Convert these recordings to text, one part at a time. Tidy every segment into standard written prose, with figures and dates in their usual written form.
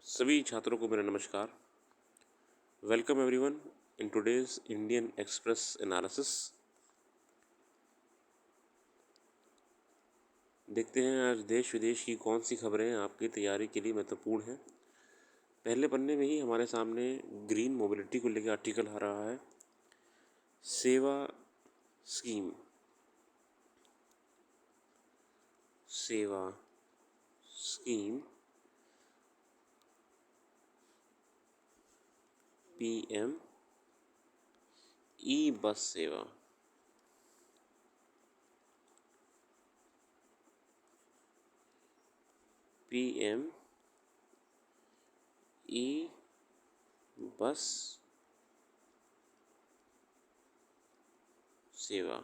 सभी छात्रों को मेरा नमस्कार। Welcome everyone in today's Indian express analysis. देखते हैं आज देश विदेश की कौन सी खबरें आपकी तैयारी के लिए महत्वपूर्ण हैं। पहले पन्ने में ही हमारे सामने ग्रीन मोबिलिटी को लेकर आर्टिकल आ रहा है। सेवा स्कीम, सेवा स्कीम पीएम ई बस सेवा। पीएम ई बस सेवा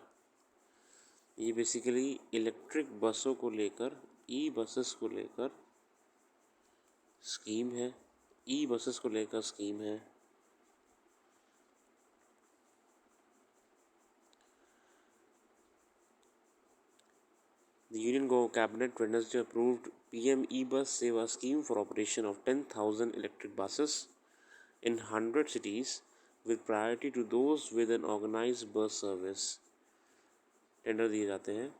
ये बेसिकली इलेक्ट्रिक बसों को लेकर, ई बसेस को लेकर स्कीम है। ई बसेस को लेकर स्कीम है। The Union Cabinet Wednesday approved PM E-Bus Seva scheme for operation of 10,000 electric buses in 100 cities with priority to those with an organized bus service. Tender दिए जाते हैं।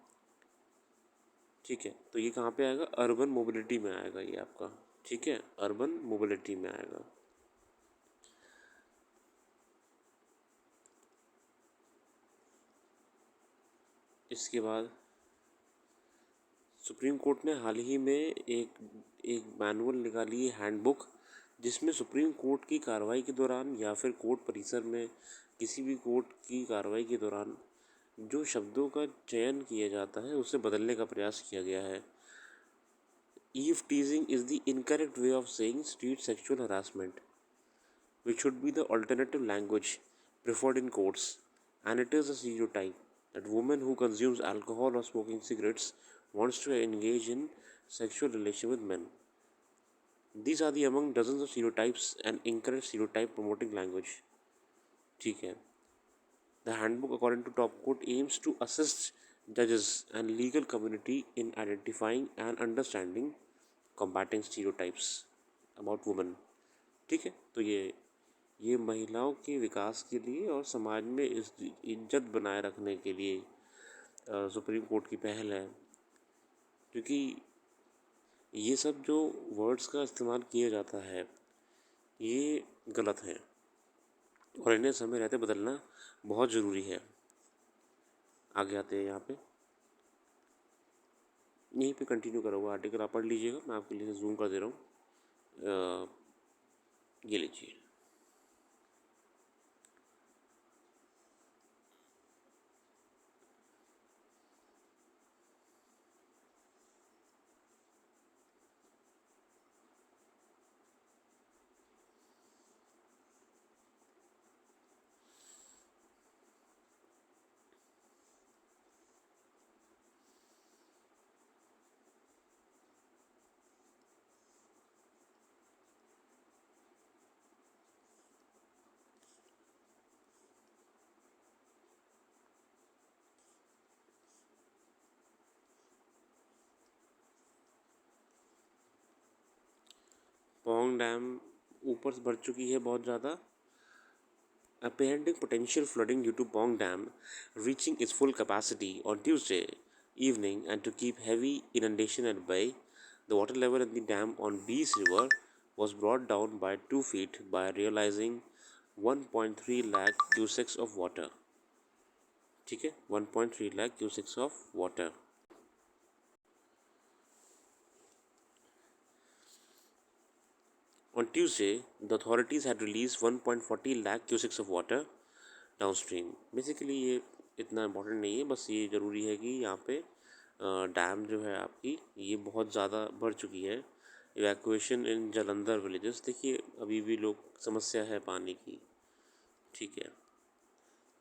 ठीक है, तो ये कहाँ पे आएगा? अर्बन मोबिलिटी में आएगा ये आपका। ठीक है, अर्बन मोबिलिटी में आएगा। इसके बाद सुप्रीम कोर्ट ने हाल ही में एक मैनुअल निकाली है, हैंडबुक, जिसमें सुप्रीम कोर्ट की कार्रवाई के दौरान या फिर कोर्ट परिसर में किसी भी कोर्ट की कार्रवाई के दौरान जो शब्दों का चयन किया जाता है उसे बदलने का प्रयास किया गया है। Eve teasing is the incorrect way of saying street sexual harassment which should be the alternative language preferred in courts, and it is a stereotype that women who consumes alcohol or smoking cigarettes wants to engage in sexual relation with men. These are the among dozens of stereotypes and incorrect stereotype promoting language. ठीक है, the handbook according to top court aims to assist judges and legal community in identifying and understanding combating stereotypes about women. ठीक है, तो ये महिलाओं के विकास के लिए और समाज में इस इज्जत बनाए रखने के लिए सुप्रीम कोर्ट की पहल है, क्योंकि ये सब जो वर्ड्स का इस्तेमाल किया जाता है ये गलत है और इन्हें समय रहते बदलना बहुत ज़रूरी है। आगे आते हैं, यहाँ पे यहीं पे कंटिन्यू करा हुआ आर्टिकल आप पढ़ लीजिएगा, मैं आपके लिए जूम कर दे रहा हूँ। ये लीजिए। पोंग डैम ऊपर से भर चुकी है बहुत ज़्यादा। Apprehending potential flooding due to Pong Dam reaching its full capacity on Tuesday evening, and to keep heavy inundation at bay, the water level in the dam on Bees River was brought down by 2 feet by realizing 1.3 lakh cusecs of water. ठीक है, 1.3 lakh cusecs of water. On Tuesday, the authorities had released 1.40 lakh cusecs of water downstream. Basically ये इतना important नहीं है, बस ये ज़रूरी है कि यहाँ पे डैम जो है आपकी ये बहुत ज़्यादा बढ़ चुकी है। इवैक्यूएशन इन जालंधर विलेजेस, देखिए अभी भी लोग समस्या है पानी की। ठीक है,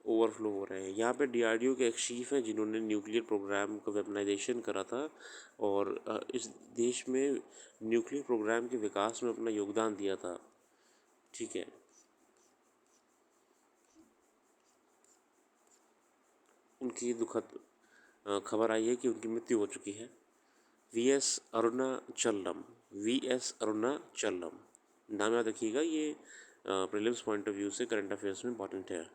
ओवरफ्लो हो रहे हैं। यहाँ पे डीआरडीओ के एक चीफ हैं जिन्होंने न्यूक्लियर प्रोग्राम का वेपनाइजेशन करा था और इस देश में न्यूक्लियर प्रोग्राम के विकास में अपना योगदान दिया था। ठीक है, उनकी दुखद खबर आई है कि उनकी मृत्यु हो चुकी है। वी एस अरुणाचलम, नाम याद रखिएगा, ये प्रीलिम्स पॉइंट ऑफ व्यू से करंट अफेयर्स में इंपॉर्टेंट है।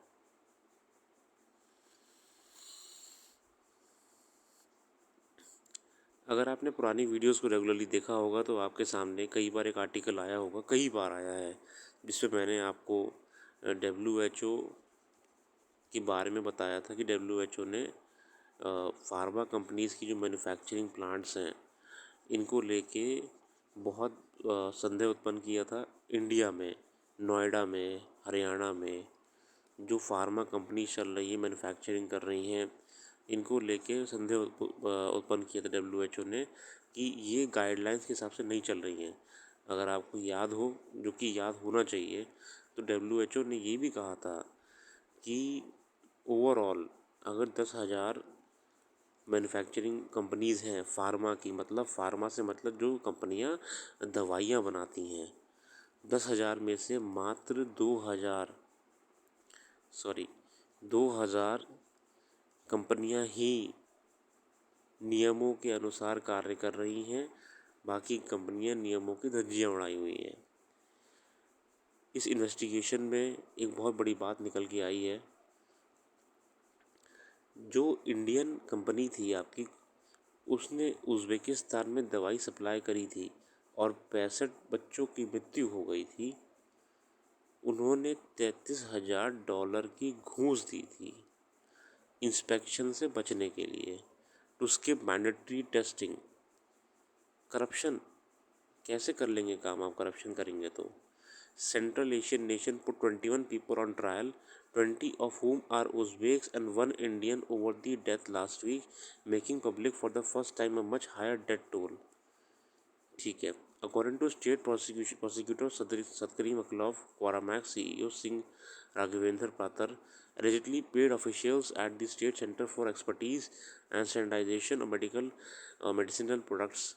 अगर आपने पुरानी वीडियोस को रेगुलरली देखा होगा तो आपके सामने कई बार एक आर्टिकल आया होगा, कई बार आया है, जिसमें मैंने आपको WHO के बारे में बताया था कि WHO ने फार्मा कंपनीज़ की जो मैन्युफैक्चरिंग प्लांट्स हैं इनको लेके बहुत संदेह उत्पन्न किया था। इंडिया में, नोएडा में, हरियाणा में जो फार्मा कंपनी चल रही है, मैन्युफैक्चरिंग कर रही हैं, इनको लेके संदेह उत्पन्न किया था WHO ने कि ये गाइडलाइंस के हिसाब से नहीं चल रही हैं। अगर आपको याद हो, जो कि याद होना चाहिए, तो WHO ने ये भी कहा था कि ओवरऑल अगर 10,000 मैन्युफैक्चरिंग कंपनीज़ हैं फार्मा की, मतलब फार्मा से मतलब जो कंपनियां दवाइयां बनाती हैं, 10,000 में से मात्र 2,000 कंपनियां ही नियमों के अनुसार कार्य कर रही हैं, बाकी कंपनियां नियमों की धज्जियां उड़ाई हुई हैं। इस इन्वेस्टिगेशन में एक बहुत बड़ी बात निकल के आई है। जो इंडियन कंपनी थी आपकी, उसने उज़्बेकिस्तान में दवाई सप्लाई करी थी और 65 बच्चों की मृत्यु हो गई थी। उन्होंने $33,000 की घूस दी थी इंस्पेक्शन से बचने के लिए, तो उसके मैंडेटरी टेस्टिंग। करप्शन कैसे कर लेंगे काम आप, करप्शन करेंगे तो। Central Asian nation put 21 people on trial, 20 of whom are Uzbeks and 1 Indian over the death last week, making public for the first time a much higher death toll. ठीक है। According to state prosecutor Satkari Maklov, Quaramax CEO Singh Raghavendra Pratar allegedly paid officials at the State Center for Expertise and Standardization of medicinal products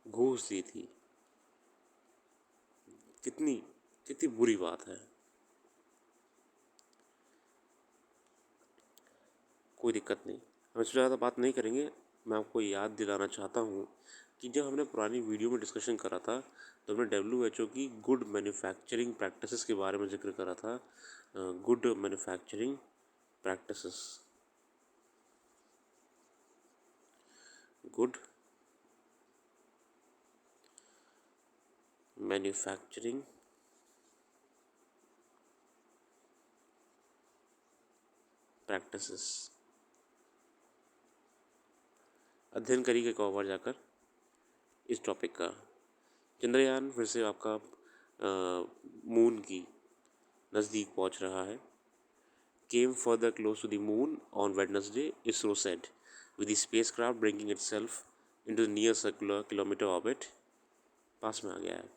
घूस दी थी। कितनी कितनी बुरी बात है। कोई दिक्कत नहीं, हम इससे ज़्यादा बात नहीं करेंगे। मैं आपको याद दिलाना चाहता हूँ कि जब हमने पुरानी वीडियो में डिस्कशन करा था तो हमने WHO की गुड मैन्युफैक्चरिंग प्रैक्टिसेस के बारे में जिक्र करा था। Good manufacturing practices, good manufacturing practices अध्ययन करिए एक बार जाकर इस टॉपिक का। चंद्रयान फिर से आपका मून की नज़दीक पहुंच रहा है। Came further close to the moon on Wednesday, ISRO said, with the spacecraft bringing itself into the near circular kilometer orbit. पास में आ गया है।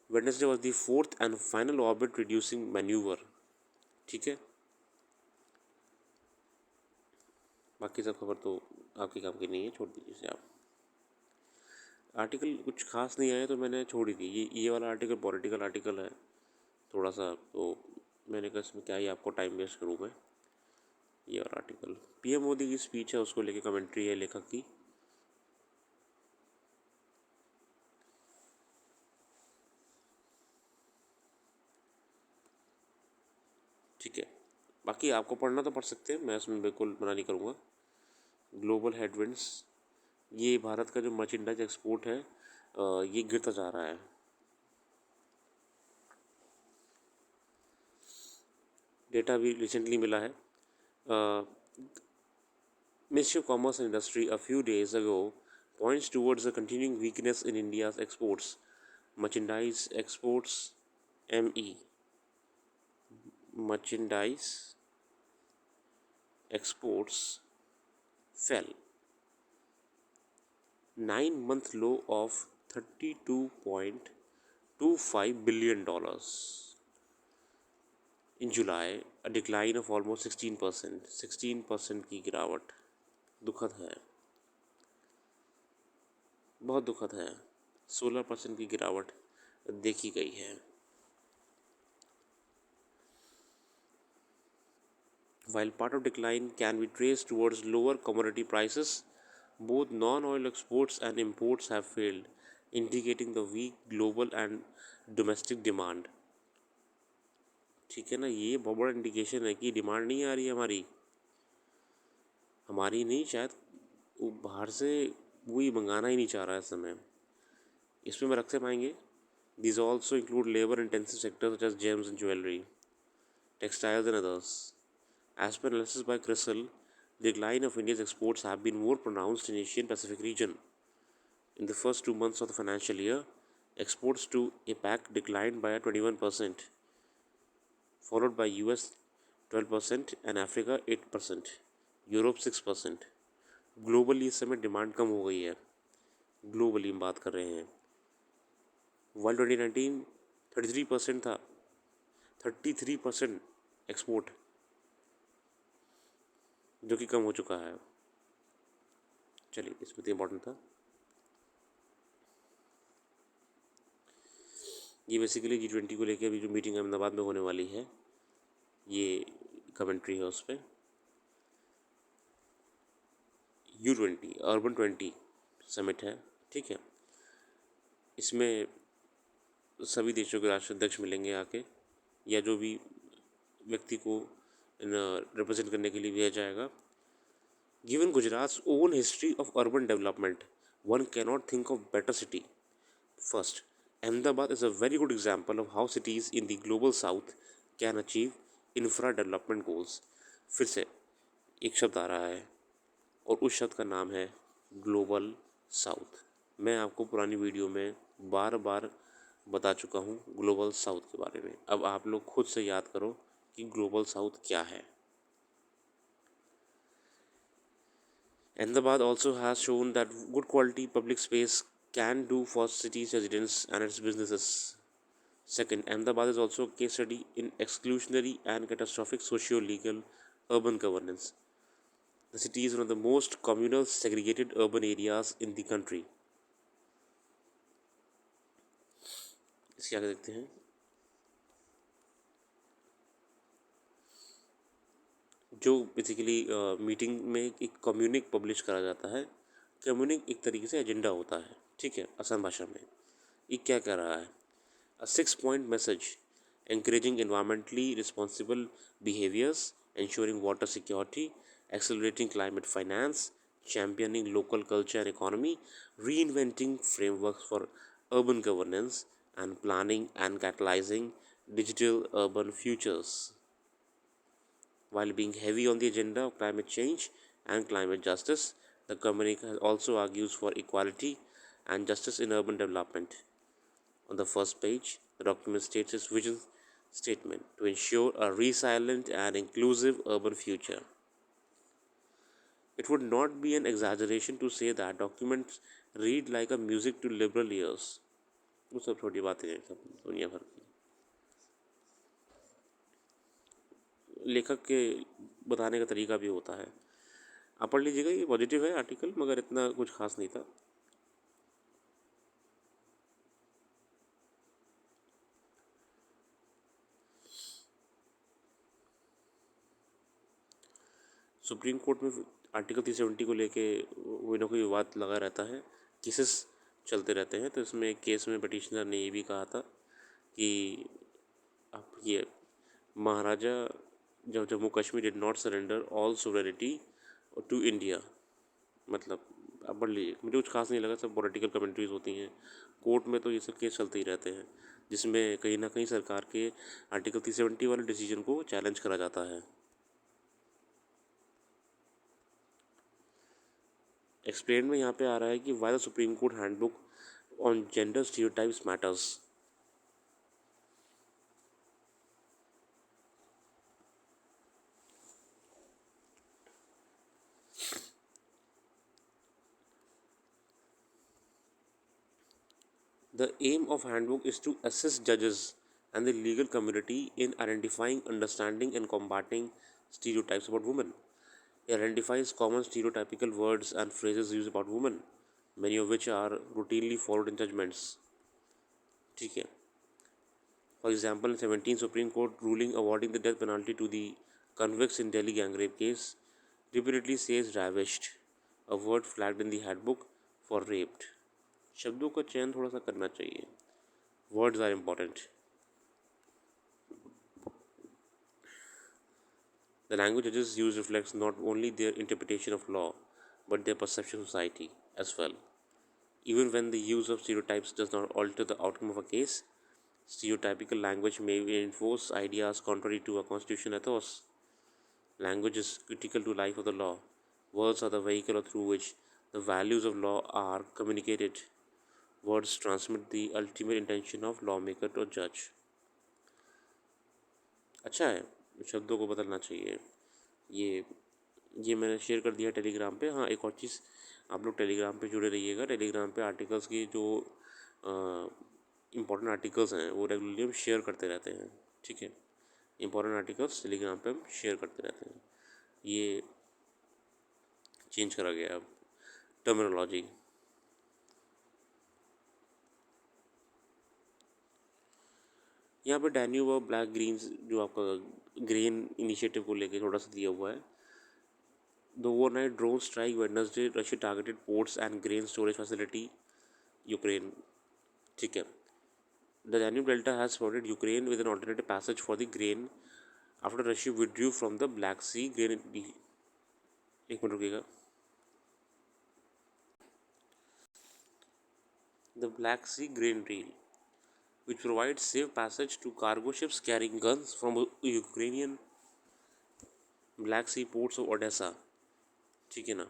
Wednesday was the 4th and final orbit reducing maneuver. ठीक है, बाकी सब खबर तो आपके काम की नहीं है, छोड़ दीजिए इसे आप। आर्टिकल कुछ खास नहीं आया तो मैंने छोड़ ही दी। ये वाला आर्टिकल पॉलिटिकल आर्टिकल है थोड़ा सा, तो मैंने कहा इसमें क्या ही आपको टाइम वेस्ट करूँ मैं। ये वाला आर्टिकल PM मोदी की स्पीच है, उसको लेके कमेंट्री है लेखक की। ठीक है, बाकी आपको पढ़ना तो पढ़ सकते हैं, मैं इसमें बिल्कुल मना नहीं करूँगा। ग्लोबल हेडविंड्स, ये भारत का जो मर्चेंडाइज एक्सपोर्ट है ये गिरता जा रहा है। डेटा भी रिसेंटली मिला है। Ministry of Commerce and Industry a few days ago points towards a continuing weakness in India's exports. Merchandise exports ME merchandise exports fell 9-month low of $32.25 billion in July, a decline of almost 16%। 16% की गिरावट दुखद है, बहुत दुखद है। 16% की गिरावट देखी गई है। While part of decline can be traced towards lower commodity prices, both non-oil exports and imports have failed. Indicating the weak global and domestic demand. ठीक है ना, ये बहुत बड़ा इंडिकेशन है कि डिमांड नहीं आ रही है हमारी नहीं, शायद वो बाहर से वही मंगाना ही नहीं चाह रहा है इस समय। इसमें में रख से पाएंगे these also include labor intensive sectors such as gems and jewelry, textiles and others. As per analysis by CRISIL, the decline of India's exports have been more pronounced in Asian Pacific region. In the first 2 months of the financial year, exports to APAC declined by 21%, followed by US 12% and Africa 8%, Europe 6%. Globally इस समय demand कम हो गई है, globally हम बात कर रहे हैं। वाइल 2019 33% था, 33% एक्सपोर्ट, जो कि कम हो चुका है। चलिए, इसमें तो इम्पोर्टेंट था। ये बेसिकली G20 को लेकर अभी जो मीटिंग अहमदाबाद में होने वाली है, ये कमेंट्री है उस पर। U20 अर्बन 20 समिट है, ठीक है। इसमें सभी देशों के राष्ट्राध्यक्ष मिलेंगे आके, या जो भी व्यक्ति को रिप्रेजेंट करने के लिए भेजा जाएगा। Given Gujarat own history of urban development, one can not think of better city. First, Ahmedabad is a very good example of how cities in the global south can achieve infra development goals. फिर से एक शब्द आ रहा है और उस शब्द का नाम है ग्लोबल साउथ। मैं आपको पुरानी वीडियो में बार बार बता चुका हूँ ग्लोबल साउथ के बारे में। अब आप लोग खुद से याद करो कि ग्लोबल साउथ क्या है। Ahmedabad also has shown that good quality public space can do for city's residents and its businesses. Second, Ahmedabad is also a case study in exclusionary and catastrophic socio-legal urban governance. The city is one of the most communal segregated urban areas in the country. इसके आगे देखते हैं। जो basically meeting में एक कम्युनिक publish करा जाता है। कम्युनिक एक तरीके से एजेंडा होता है, ठीक है, आसान भाषा में। ये क्या कह रहा है? A 6-point message encouraging environmentally responsible behaviors, ensuring water security, accelerating climate finance, championing local culture and economy, reinventing frameworks for urban governance, and planning and catalyzing digital urban futures. While being heavy on the agenda of climate change and climate justice, the communique also argues for equality and justice in urban development. On the first page, the document states its vision statement to ensure a resilient and inclusive urban future. It would not be an exaggeration to say that documents read like a music to liberal ears. वो सब छोटी बातें हैं, सब दुनिया भर की। लेखक के बताने का तरीका भी होता है। आप पढ़ लीजिएगा, ये पॉजिटिव है आर्टिकल, मगर इतना कुछ खास नहीं था। सुप्रीम कोर्ट में आर्टिकल 370 को लेके कोई ना कोई विवाद लगा रहता है, केसेस चलते रहते हैं। तो इसमें एक केस में पटिशनर ने ये भी कहा था कि अब ये महाराजा जब Jammu Kashmir did not surrender all sovereignty to India, मतलब आप पढ़ लीजिए, मुझे कुछ खास नहीं लगा, सब पॉलिटिकल कमेंट्रीज होती हैं। कोर्ट में तो ये सब केस चलते ही रहते हैं, जिसमें कहीं ना कहीं सरकार के आर्टिकल 370 वाले डिसीजन को चैलेंज करा जाता है। एक्सप्लेन में यहाँ पे आ रहा है कि why the supreme court handbook on gender stereotypes matters. The aim of handbook is to assist judges and the legal community in identifying, understanding and combating stereotypes about women. It identifies common stereotypical words and phrases used about women, many of which are routinely followed in judgments. ठीक है। For example, in 17 Supreme Court ruling awarding the death penalty to the convicts in Delhi gang rape case repeatedly says ravished, a word flagged in the handbook for raped. शब्दों का चयन थोड़ा सा करना चाहिए. Words are important. The language judges use reflects not only their interpretation of law, but their perception of society as well. Even when the use of stereotypes does not alter the outcome of a case, stereotypical language may reinforce ideas contrary to a constitutional ethos. Language is critical to life of the law. Words are the vehicle through which the values of law are communicated. Words transmit the ultimate intention of lawmaker or judge. अच्छा है, शब्दों को बदलना चाहिए. ये ये मैंने share कर दिया टेलीग्राम पे. हाँ, एक और चीज़, आप लोग टेलीग्राम पे जुड़े रहिएगा. टेलीग्राम पे आर्टिकल्स की जो इम्पोर्टेंट आर्टिकल्स हैं वो रेगुलरली हम शेयर करते रहते हैं. ठीक है, इम्पोर्टेंट आर्टिकल्स टेलीग्राम पे हम शेयर करते रहते हैं. ये चेंज करा गया अब टर्मिनोलॉजी. यहाँ पे डैन्यूब और ब्लैक ग्रीन्स जो आपका ग्रेन इनिशिएटिव को लेके थोड़ा सा दिया हुआ है. The overnight drone strike Wednesday, Russia targeted ports and grain storage facility, Ukraine. ठीक है. The Danube Delta has provided Ukraine with an alternative passage for the grain after Russia withdrew from the Black Sea grain. एक minute रुकिएगा. The Black Sea grain deal, which provides safe passage to cargo ships carrying guns from Ukrainian Black Sea ports of Odessa. ठीक है ना.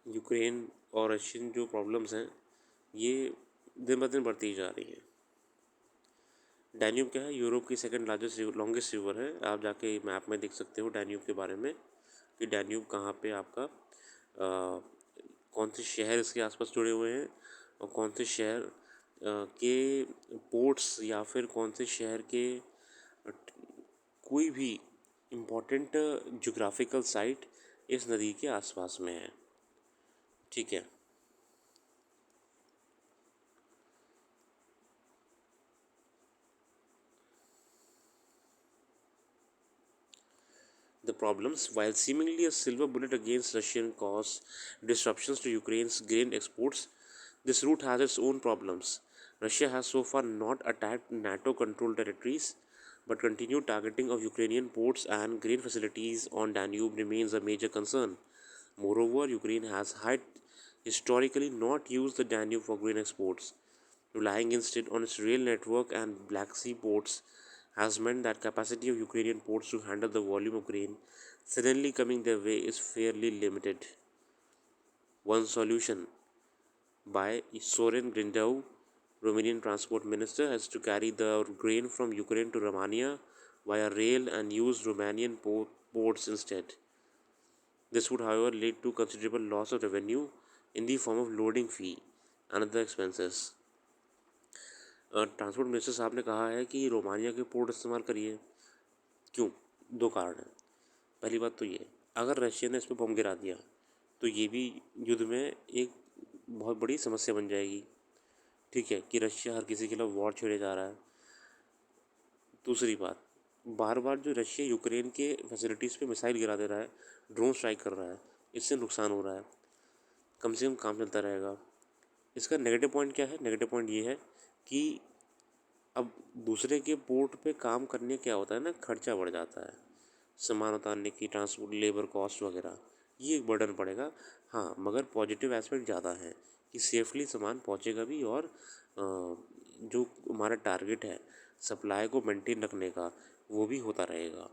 Ukraine और Russian जो problems हैं ये दिन ब दिन बढ़ती जा रही हैं. डैन्यूब क्या है? यूरोप की सेकंड लार्जेस्ट लॉन्गेस्ट रिवर है. आप जाके मैप में देख सकते हो डैन्यूब के बारे में कि डैन्यूब कहाँ पे आपका कौन से शहर इसके आसपास जुड़े हुए हैं और कौन से शहर के पोर्ट्स या फिर कौन से शहर के कोई भी इम्पोर्टेंट ज्योग्राफिकल साइट इस नदी के आसपास में है. ठीक है. The problems, while seemingly a silver bullet against Russian cause disruptions to Ukraine's grain exports, this route has its own problems. Russia has so far not attacked NATO-controlled territories, but continued targeting of Ukrainian ports and grain facilities on Danube remains a major concern. Moreover, Ukraine has historically not used the Danube for grain exports, relying instead on its rail network and Black Sea ports has meant that capacity of Ukrainian ports to handle the volume of grain suddenly coming their way is fairly limited. One solution by Soren Grindau, Romanian transport minister, has to carry the grain from Ukraine to Romania via rail and use Romanian ports instead. This would, however, lead to considerable loss of revenue in the form of loading fee and other expenses. Transport minister साहब ने कहा है कि Romania के port इस्तेमाल करिए. क्यों? दो कारण हैं. पहली बात तो ये, अगर रशिया ने इस पर बम गिरा दिया तो ये भी युद्ध में एक बहुत बड़ी समस्या बन जाएगी. ठीक है कि रशिया हर किसी के खिलाफ वॉर छेड़े जा रहा है. दूसरी बात, बार बार जो रशिया यूक्रेन के फैसिलिटीज़ पे मिसाइल गिरा दे रहा है, ड्रोन स्ट्राइक कर रहा है, इससे नुकसान हो रहा है. कम से कम काम चलता रहेगा. इसका नेगेटिव पॉइंट क्या है? नेगेटिव पॉइंट ये है कि अब दूसरे के पोर्ट पे काम करने क्या होता है ना, खर्चा बढ़ जाता है. सामान उतारने की, ट्रांसपोर्ट, लेबर कॉस्ट वगैरह, ये एक बर्डन पड़ेगा. हाँ, मगर पॉजिटिव एस्पेक्ट ज़्यादा है कि सेफली सामान पहुँचेगा भी और जो हमारा टारगेट है सप्लाई को मेंटेन रखने का वो भी होता रहेगा.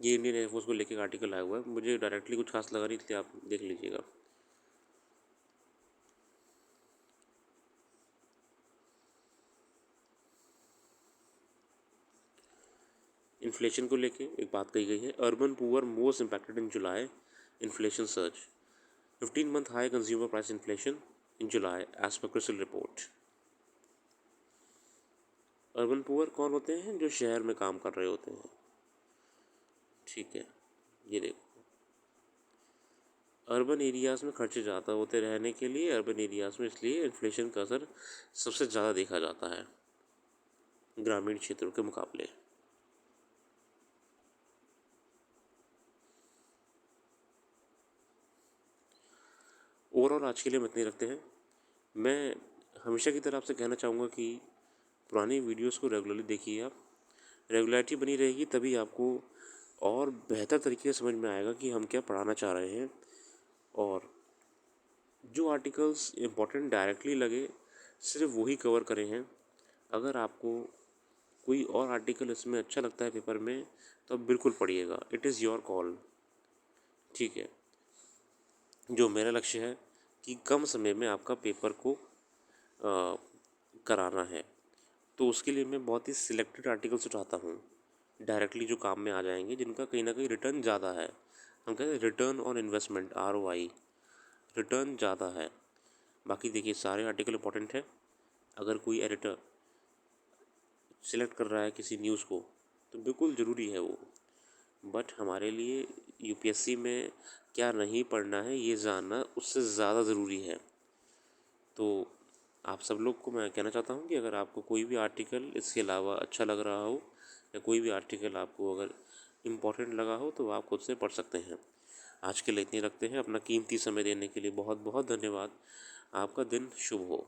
ये इंडियन एयरफोर्स को लेके आर्टिकल आया हुआ है. मुझे डायरेक्टली कुछ खास लगा नहीं, इसलिए आप देख लीजिएगा. इन्फ्लेशन को लेके एक बात कही गई है. Urban poor most impacted in July inflation surge. 15-month high consumer price inflation in July as per CRISIL report. Urban poor कौन होते हैं? जो शहर में काम कर रहे होते हैं. ठीक है, ये देखो, अर्बन एरियाज़ में खर्चे ज़्यादा होते रहने के लिए अर्बन एरियाज़ में, इसलिए इन्फ्लेशन का असर सबसे ज़्यादा देखा जाता है ग्रामीण क्षेत्रों के मुकाबले. ओवरऑल आज के लिए हम इतने ही रखते हैं। मैं हमेशा की तरह आपसे कहना चाहूँगा कि पुरानी वीडियोस को रेगुलरली देखिए आप। रेगुलरिटी बनी रहेगी तभी आपको और बेहतर तरीके से समझ में आएगा कि हम क्या पढ़ाना चाह रहे हैं, और जो आर्टिकल्स इम्पोर्टेंट डायरेक्टली लगे सिर्फ वही कवर करें हैं। अगर आपको कोई और आर्टिकल इसमें अच्छा लगता है पेपर में तो आप बिल्कुल पढ़िएगा, इट इज़ योर कॉल। ठीक है। जो मेरा लक्ष्य है कि कम समय में आपका पेपर को कराना है, तो उसके लिए मैं बहुत ही सिलेक्टेड आर्टिकल्स उठाता हूँ डायरेक्टली जो काम में आ जाएंगे, जिनका कहीं ना कहीं रिटर्न ज़्यादा है। हम कहते हैं return on investment, ROI, return ज़्यादा है। बाकी देखिए सारे आर्टिकल इंपॉर्टेंट है। अगर कोई एडिटर सिलेक्ट कर रहा है किसी न्यूज़ को तो बिल्कुल ज़रूरी है वो, बट हमारे लिए यूपीएससी में क्या नहीं पढ़ना है ये जानना उससे ज़्यादा ज़रूरी है। तो आप सब लोग को मैं कहना चाहता हूँ कि अगर आपको कोई भी आर्टिकल इसके अलावा अच्छा लग रहा हो, या कोई भी आर्टिकल आपको अगर इम्पोर्टेंट लगा हो, तो आप खुद से पढ़ सकते हैं। आज के लिए इतनी रखते हैं। अपना कीमती समय देने के लिए बहुत बहुत धन्यवाद। आपका दिन शुभ हो।